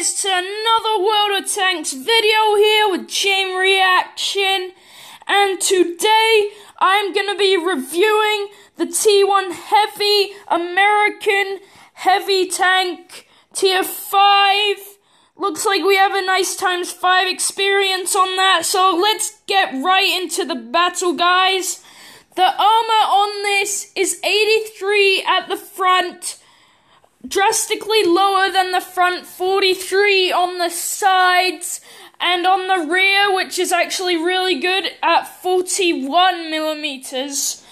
guys to another World of Tanks video here with Chain Reaction, and today I'm going to be reviewing the T1 Heavy American Heavy Tank Tier 5. Looks like we have a nice ×5 experience on that, so let's get right into the battle, guys. The armor on this is 83 at the front, drastically lower than the front, 43 on the sides, and on the rear, which is actually really good, at 41 millimeters.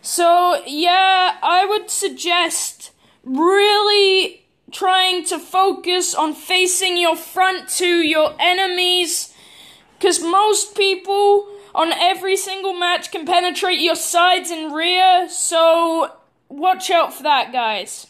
So yeah, I would suggest really trying to focus on facing your front to your enemies, because most people on every single match can penetrate your sides and rear, so watch out for that, guys.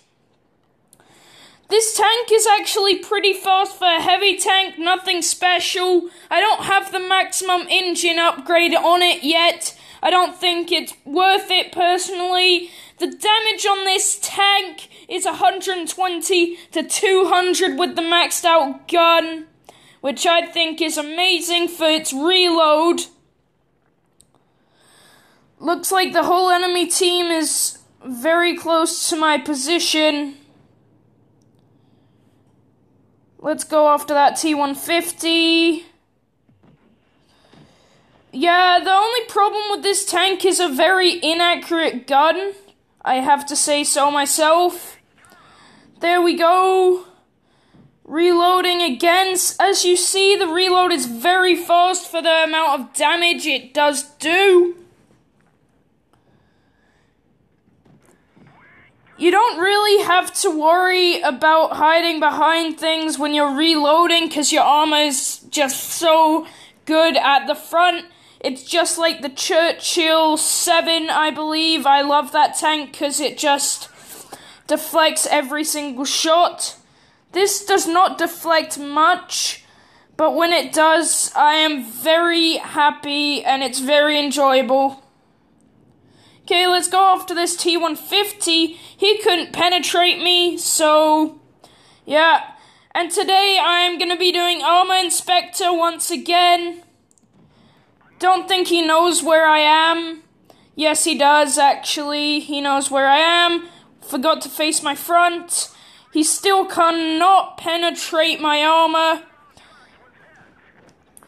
This tank is actually pretty fast for a heavy tank, nothing special. I don't have the maximum engine upgrade on it yet. I don't think it's worth it personally. The damage on this tank is 120 to 200 with the maxed out gun, which I think is amazing for its reload. Looks like the whole enemy team is very close to my position. Let's go after that T150. Yeah, the only problem with this tank is a very inaccurate gun. I have to say so myself. There we go. Reloading again. As you see, the reload is very fast for the amount of damage it does do. You don't really have to worry about hiding behind things when you're reloading, because your armor is just so good at the front. It's just like the Churchill 7, I believe. I love that tank because it just deflects every single shot. This does not deflect much, but when it does, I am very happy and it's very enjoyable. Okay, let's go after this T150. He couldn't penetrate me, so yeah. And today I'm going to be doing Armor Inspector once again. Don't think he knows where I am. Yes, he does, actually. He knows where I am. Forgot to face my front. He still cannot penetrate my armor.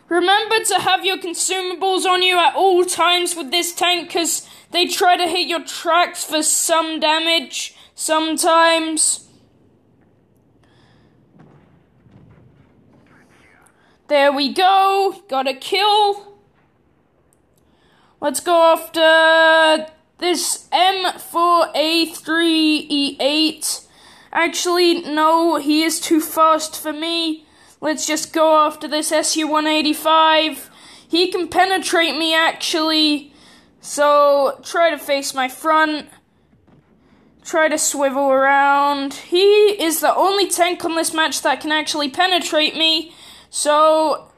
Remember to have your consumables on you at all times with this tank, because they try to hit your tracks for some damage sometimes. There we go. Got a kill. Let's go after this M4A3E8. Actually, no, he is too fast for me. Let's just go after this SU-185. He can penetrate me, actually. So, try to face my front. Try to swivel around. He is the only tank on this match that can actually penetrate me. So,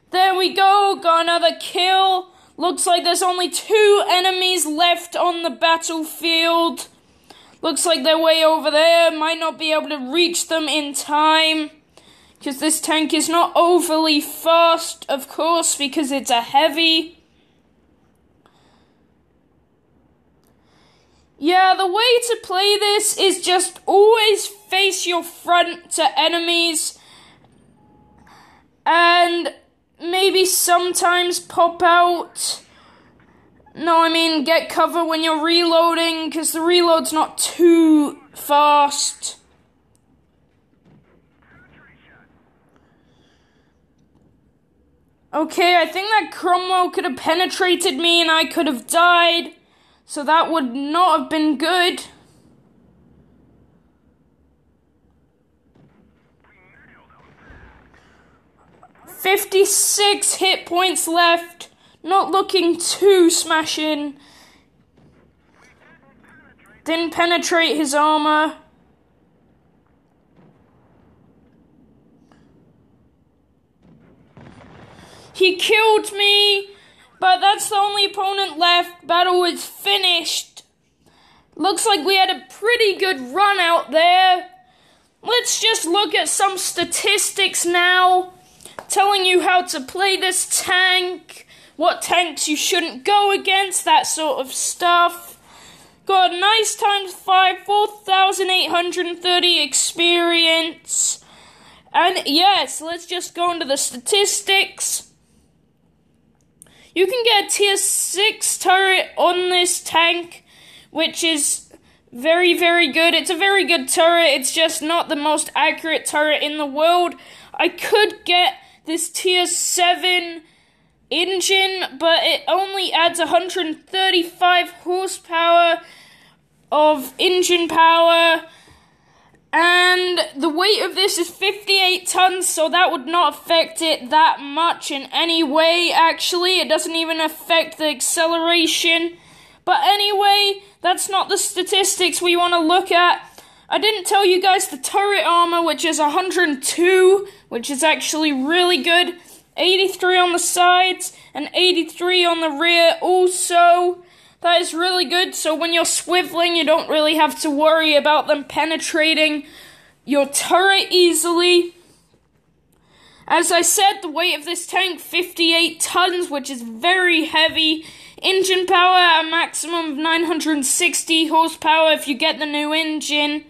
there we go. Got another kill. Looks like there's only 2 enemies left on the battlefield. Looks like they're way over there. Might not be able to reach them in time, because this tank is not overly fast, of course, because it's a heavy. Yeah, the way to play this is just always face your front to enemies, and maybe sometimes pop out. No, I mean get cover when you're reloading, because the reload's not too fast. Okay, I think that Cromwell could have penetrated me and I could have died, so that would not have been good. "56 hit points left. Not looking too smashing. Didn't penetrate his armor. He killed me, but that's the only opponent left. Battle is finished. Looks like we had a pretty good run out there. let's just look at some statistics now, telling you how to play this tank, what tanks you shouldn't go against, that sort of stuff. Got a nice ×5, 4,830 experience. And yes, let's just go into the statistics. You can get a tier 6 turret on this tank, which is very, very good. It's a very good turret. It's just not the most accurate turret in the world. I could get this tier 7 engine, but it only adds 135 horsepower of engine power, and the weight of this is 58 tons, so that would not affect it that much in any way. Actually, it doesn't even affect the acceleration. But anyway, that's not the statistics we want to look at. I didn't tell you guys the turret armor, which is 102, which is actually really good. 83 on the sides, and 83 on the rear also. That is really good, so when you're swiveling, you don't really have to worry about them penetrating your turret easily. As I said, the weight of this tank, 58 tons, which is very heavy. Engine power, a maximum of 960 horsepower if you get the new engine.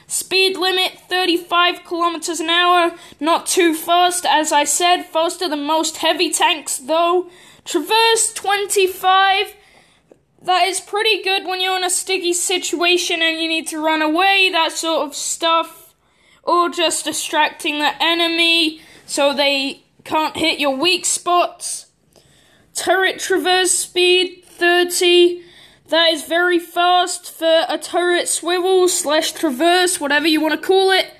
Speed limit, 35 kilometers an hour. Not too fast, as I said. Faster than most heavy tanks, though. Traverse, 25. That is pretty good when you're in a sticky situation and you need to run away, that sort of stuff. Or just distracting the enemy so they can't hit your weak spots. Turret traverse speed, 30. That is very fast for a turret swivel / traverse, whatever you want to call it.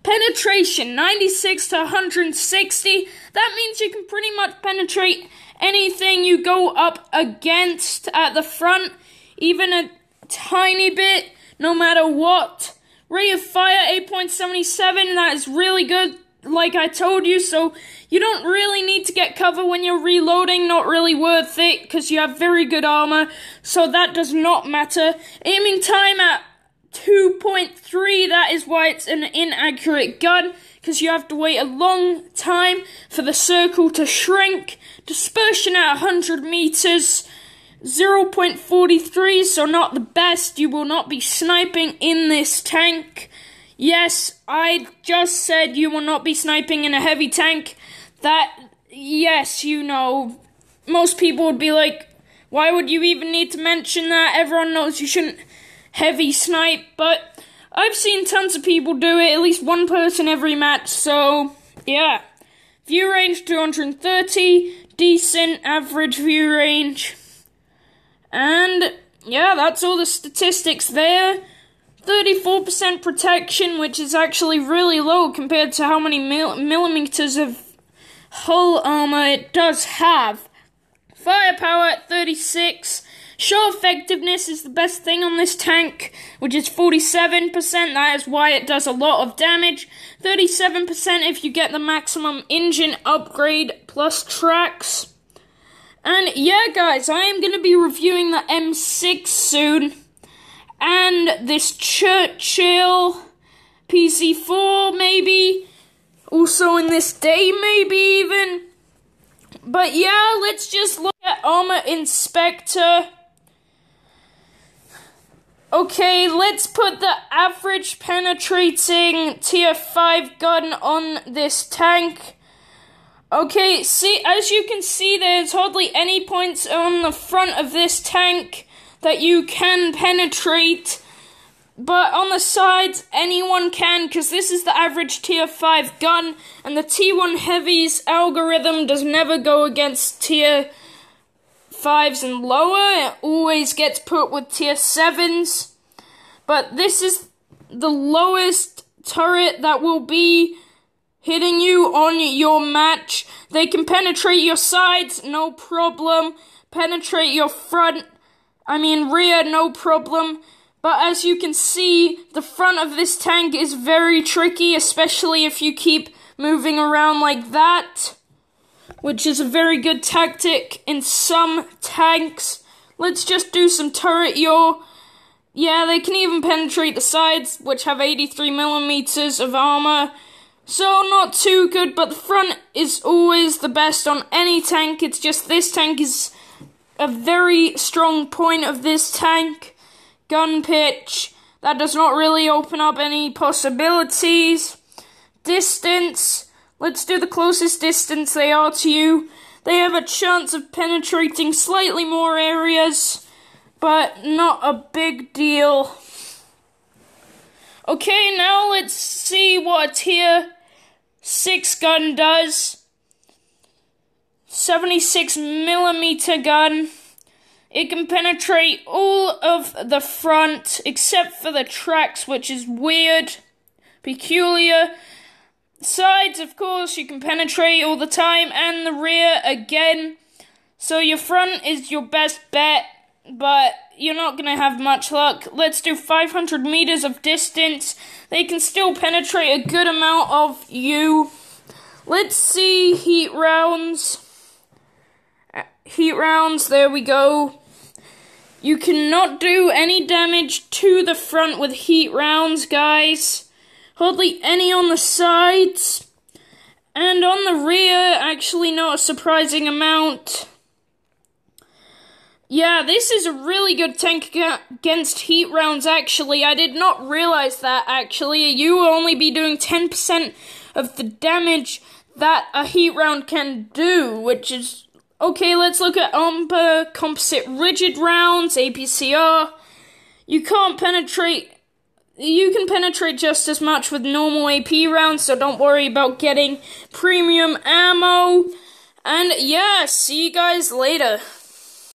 Penetration, 96 to 160. That means you can pretty much penetrate anything you go up against at the front, even a tiny bit, no matter what. Rate of fire, 8.77, that is really good, like I told you, so you don't really need to get cover when you're reloading, not really worth it, because you have very good armor, so that does not matter. Aiming time at 2.3, that is why it's an inaccurate gun, because you have to wait a long time for the circle to shrink. Dispersion at 100 meters, 0.43, so not the best. You will not be sniping in this tank. Yes, I just said you will not be sniping in a heavy tank. That, yes, you know, most people would be like, why would you even need to mention that? Everyone knows you shouldn't heavy snipe, but I've seen tons of people do it, at least one person every match, so, yeah. View range, 230, decent average view range. And, yeah, that's all the statistics there. 34% protection, which is actually really low compared to how many millimeters of hull armor it does have. Firepower at 36. Shot effectiveness is the best thing on this tank, which is 47%. That is why it does a lot of damage. 37% if you get the maximum engine upgrade plus tracks. And yeah, guys, I am going to be reviewing the M6 soon. And this Churchill PC4, maybe. Also in this day, maybe even. But yeah, let's just look at Armor Inspector. Okay, let's put the average penetrating tier 5 gun on this tank. Okay, see, as you can see, there's hardly any points on the front of this tank that you can penetrate. But on the sides, anyone can, because this is the average tier 5 gun, and the T1 Heavy's algorithm does never go against tier 5s and lower. It always gets put with tier 7s. But this is the lowest turret that will be hitting you on your match. They can penetrate your sides, no problem. Penetrate your rear, no problem. But as you can see, the front of this tank is very tricky, especially if you keep moving around like that, which is a very good tactic in some tanks. Let's just do some turret yaw. Yeah, they can even penetrate the sides, which have 83mm of armor. So, not too good, but the front is always the best on any tank. It's just this tank is a very strong point of this tank. Gun pitch, that does not really open up any possibilities. Distance, let's do the closest distance they are to you. They have a chance of penetrating slightly more areas, but not a big deal. Okay, now let's see what a tier 6 gun does. 76mm gun. It can penetrate all of the front, except for the tracks, which is weird, peculiar. Sides, of course, you can penetrate all the time, and the rear again. So your front is your best bet, but you're not going to have much luck. Let's do 500 meters of distance. They can still penetrate a good amount of you. Let's see heat rounds. Heat rounds, there we go. You cannot do any damage to the front with heat rounds, guys. Hardly any on the sides. And on the rear, actually not a surprising amount. Yeah, this is a really good tank against heat rounds, actually. I did not realize that, actually. You will only be doing 10% of the damage that a heat round can do, which is... Okay, let's look at composite rigid rounds, APCR. You can penetrate just as much with normal AP rounds, so don't worry about getting premium ammo. And yeah, see you guys later.